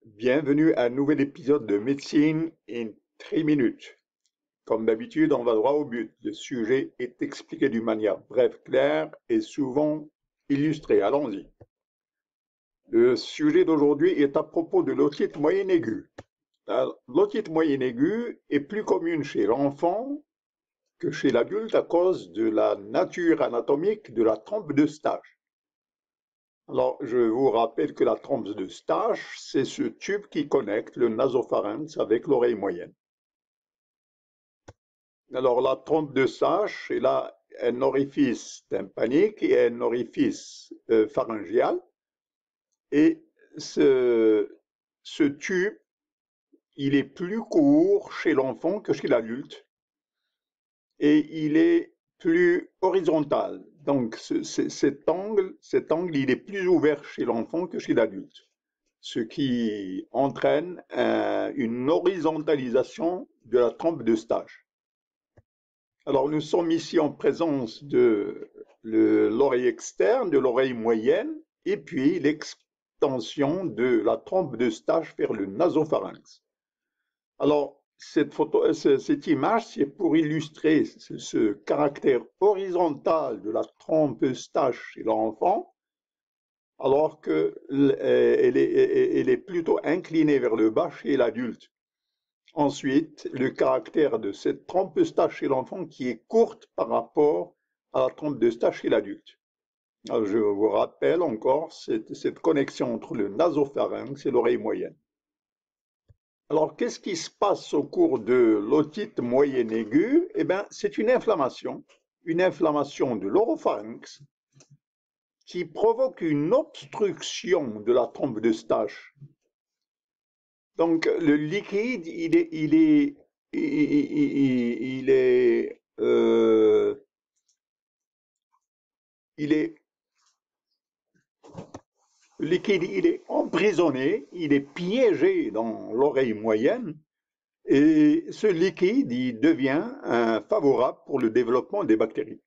Bienvenue à un nouvel épisode de Médecine in 3 minutes. Comme d'habitude, on va droit au but. Le sujet est expliqué d'une manière brève, claire et souvent illustrée. Allons-y. Le sujet d'aujourd'hui est à propos de l'otite moyenne aiguë. L'otite moyenne aiguë est plus commune chez l'enfant que chez l'adulte à cause de la nature anatomique de la trompe d'Eustache. Alors, je vous rappelle que la trompe d'Eustache, c'est ce tube qui connecte le nasopharynx avec l'oreille moyenne. Alors, la trompe d'Eustache, elle a un orifice tympanique et un orifice pharyngial. Et ce tube, il est plus court chez l'enfant que chez l'adulte. Et il est plus horizontal. Donc, cet angle, il est plus ouvert chez l'enfant que chez l'adulte, ce qui entraîne une horizontalisation de la trompe d'Eustache. Alors, nous sommes ici en présence de l'oreille externe, de l'oreille moyenne, et puis l'extension de la trompe d'Eustache vers le nasopharynx. Alors, cette image, c'est pour illustrer ce caractère horizontal de la trompe Eustache chez l'enfant, alors qu'elle est plutôt inclinée vers le bas chez l'adulte. Ensuite, le caractère de cette trompe Eustache chez l'enfant qui est courte par rapport à la trompe d'Eustache chez l'adulte. Alors, je vous rappelle encore cette connexion entre le nasopharynx et l'oreille moyenne. Alors, qu'est-ce qui se passe au cours de l'otite moyenne aiguë? Eh bien, c'est une inflammation de l'oropharynx qui provoque une obstruction de la trompe d'Eustache. Donc, le liquide, le liquide, il est emprisonné, il est piégé dans l'oreille moyenne. Et ce liquide, il devient favorable pour le développement des bactéries.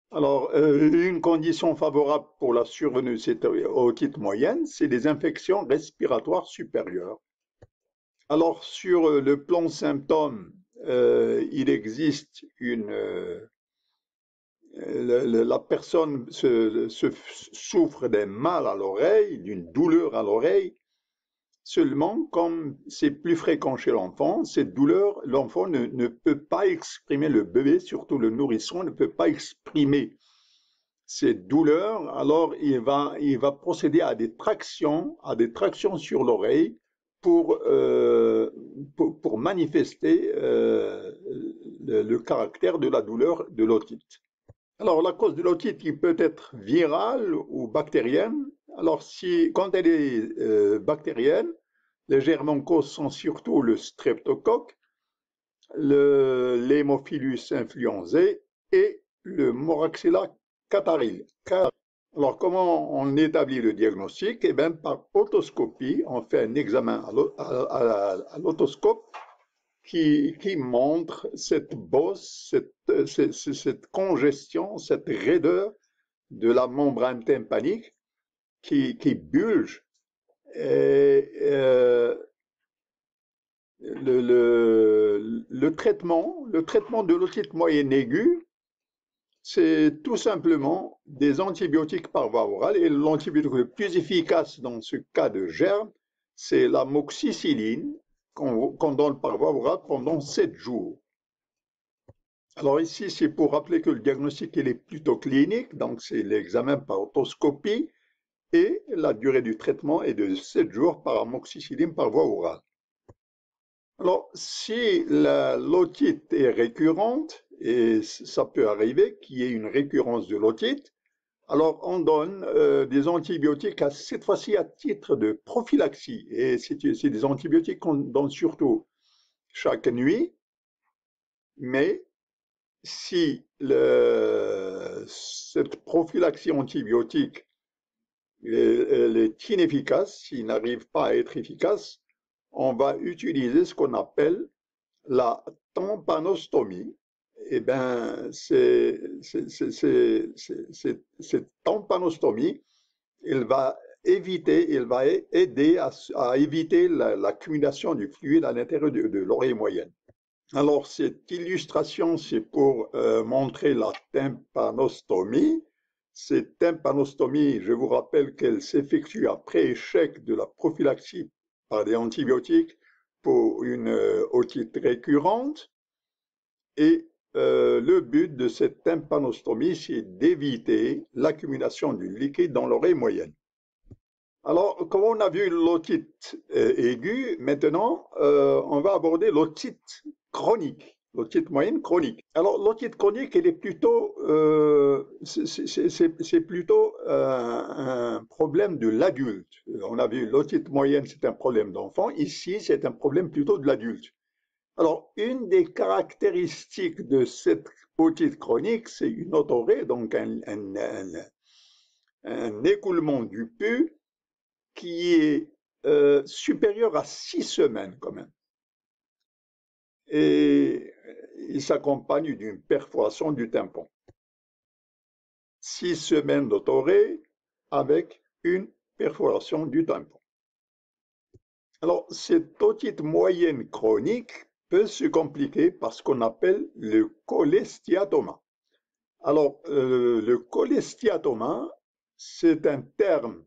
Alors, une condition favorable pour la survenue de cette otite moyenne, c'est les infections respiratoires supérieures. Alors, sur le plan symptômes, il existe la personne souffre d'un mal à l'oreille, d'une douleur à l'oreille. Seulement, comme c'est plus fréquent chez l'enfant, cette douleur, l'enfant ne peut pas exprimer, le bébé, surtout le nourrisson, ne peut pas exprimer cette douleur. Alors il va procéder à des tractions sur l'oreille pour manifester le caractère de la douleur de l'otite. Alors la cause de l'otite qui peut être virale ou bactérienne. Alors, quand elle est bactérienne, les germes causes sont surtout le streptocoque, l'Haemophilus influenzae et le Moraxella catarrhale. Alors, comment on établit le diagnostic? Eh bien, par otoscopie, on fait un examen à l'otoscope qui montre cette bosse, cette congestion, cette raideur de la membrane tympanique qui bulge. Et le traitement de l'otite moyenne aiguë, c'est tout simplement des antibiotiques par voie orale. Et l'antibiotique le plus efficace dans ce cas de germe, c'est l'amoxicilline qu'on donne par voie orale pendant 7 jours. Alors ici, c'est pour rappeler que le diagnostic il est plutôt clinique, donc c'est l'examen par otoscopie et la durée du traitement est de 7 jours par amoxicilline par voie orale. Alors, si l'otite est récurrente, et ça peut arriver qu'il y ait une récurrence de l'otite, alors on donne des antibiotiques cette fois-ci à titre de prophylaxie. Et c'est des antibiotiques qu'on donne surtout chaque nuit, mais si cette prophylaxie antibiotique elle est inefficace, s'il n'arrive pas à être efficace, on va utiliser ce qu'on appelle la tympanostomie. Eh bien, cette tympanostomie, elle va il va aider à éviter l'accumulation du fluide à l'intérieur de l'oreille moyenne. Alors, cette illustration, c'est pour montrer la tympanostomie. Cette tympanostomie, je vous rappelle qu'elle s'effectue après échec de la prophylaxie par des antibiotiques pour une otite récurrente. Et le but de cette tympanostomie, c'est d'éviter l'accumulation du liquide dans l'oreille moyenne. Alors, comme on a vu l'otite aiguë, maintenant, on va aborder l'otite chronique, l'otite moyenne chronique. Alors, l'otite chronique, elle est plutôt, c'est plutôt un problème de l'adulte. On a vu l'otite moyenne, c'est un problème d'enfant. Ici, c'est un problème plutôt de l'adulte. Alors, une des caractéristiques de cette otite chronique, c'est une otorrhée, donc un écoulement du pus qui est supérieur à 6 semaines quand même. Et il s'accompagne d'une perforation du tympan. 6 semaines d'otorrhée avec une perforation du tympan. Alors, cette otite moyenne chronique peut se compliquer par ce qu'on appelle le cholestiatoma. Alors, le cholestiatoma, c'est un terme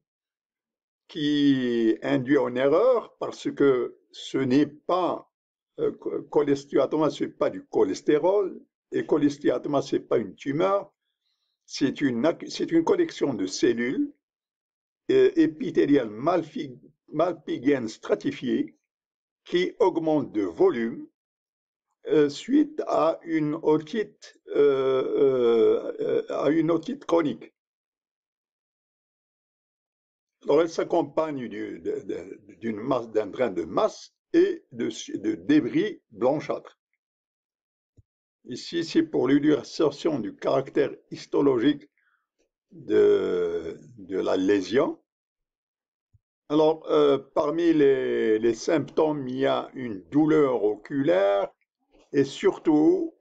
qui induit en erreur parce que ce n'est pas cholestiatoma, ce n'est pas du cholestérol, et cholestiatoma, ce n'est pas une tumeur, c'est une collection de cellules épithéliales malpighiennes stratifiées qui augmentent de volume suite à une otite chronique. Alors, elle s'accompagne d'un drain de masse et de débris blanchâtres. Ici, c'est pour l'illustration du caractère histologique de la lésion. Alors, parmi les symptômes, il y a une douleur oculaire et surtout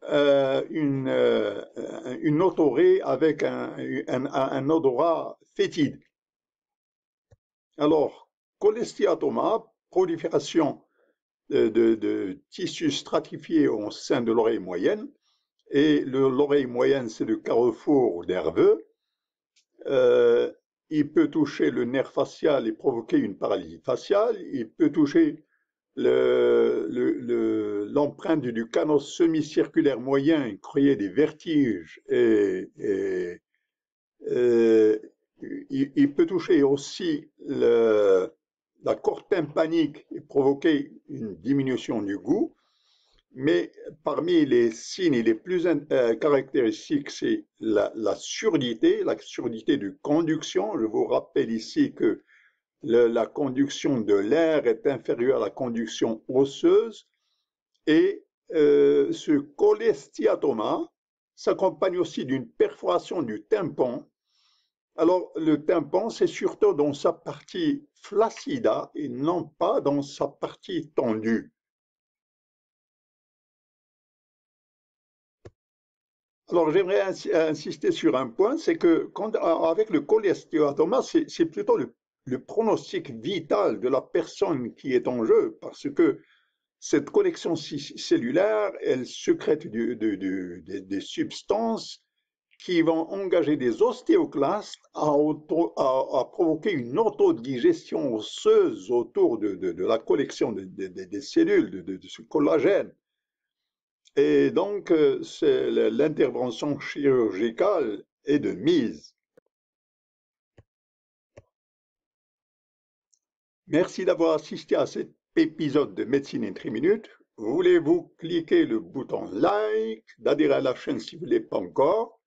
une otorrhée avec un odorat fétide. Alors, cholestiatoma, prolifération de tissus stratifiés au sein de l'oreille moyenne, et l'oreille moyenne, c'est le carrefour nerveux. Il peut toucher le nerf facial et provoquer une paralysie faciale. Il peut toucher l'empreinte du canal semi-circulaire moyen et créer des vertiges. Il peut toucher aussi la corde tympanique et provoquer une diminution du goût. Mais parmi les signes les plus caractéristiques, c'est la surdité de conduction. Je vous rappelle ici que la conduction de l'air est inférieure à la conduction osseuse. Et ce cholestiatoma s'accompagne aussi d'une perforation du tympan. Alors, le tympan, c'est surtout dans sa partie flaccida et non pas dans sa partie tendue. Alors, j'aimerais insister sur un point, c'est que avec le cholestiatoma, c'est plutôt le pronostic vital de la personne qui est en jeu, parce que cette collection cellulaire, elle sécrète des substances qui vont engager des ostéoclastes à provoquer une autodigestion osseuse autour de la collection des cellules, de ce collagène. Et donc, l'intervention chirurgicale est de mise. Merci d'avoir assisté à cet épisode de Médecine en 3 minutes. Voulez-vous cliquer le bouton like, d'adhérer à la chaîne si vous ne l'êtes pas encore?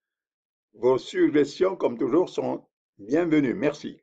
Vos suggestions, comme toujours, sont bienvenues. Merci.